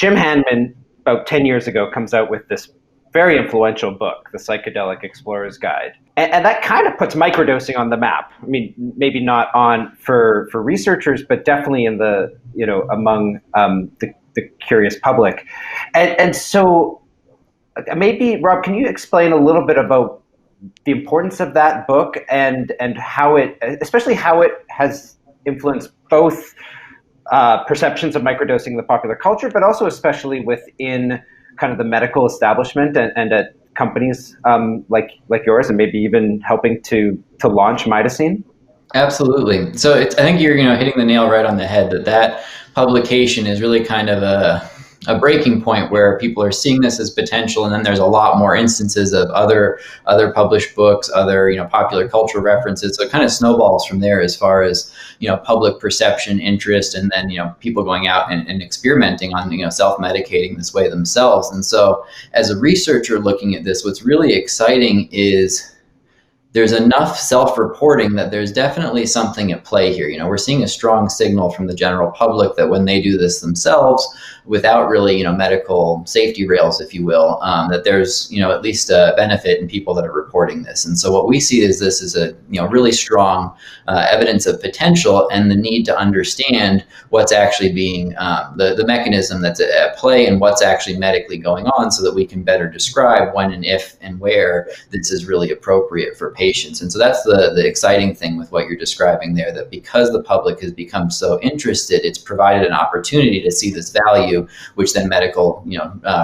Jim Hanman, about 10 years ago, comes out with this very influential book, The Psychedelic Explorer's Guide. And that kind of puts microdosing on the map. I mean, maybe not on for researchers, but definitely in the, among the curious public. And so maybe, Rob, can you explain a little bit about the importance of that book and how especially how it has influenced both perceptions of microdosing in the popular culture, but also especially within kind of the medical establishment and at companies like yours, and maybe even helping to launch Mydecine? Absolutely. So I think you're hitting the nail right on the head, that publication is really kind of a breaking point where people are seeing this as potential, and then there's a lot more instances of other published books, other popular cultural references. So it kind of snowballs from there as far as public perception, interest, and then people going out and experimenting on self-medicating this way themselves. And so as a researcher looking at this, what's really exciting is there's enough self-reporting that there's definitely something at play here. We're seeing a strong signal from the general public that when they do this themselves, without really, medical safety rails, if you will, that there's, at least a benefit in people that are reporting this. And so what we see is this is a, really strong evidence of potential and the need to understand what's actually being, the mechanism that's at play and what's actually medically going on, so that we can better describe when and if and where this is really appropriate for patients. And so that's the exciting thing with what you're describing there, that because the public has become so interested, it's provided an opportunity to see this value, which then medical,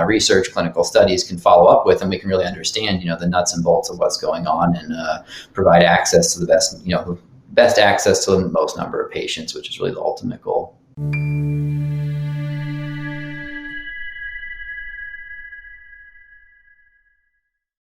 research, clinical studies can follow up with, and we can really understand, the nuts and bolts of what's going on, and provide access to the best access to the most number of patients, which is really the ultimate goal.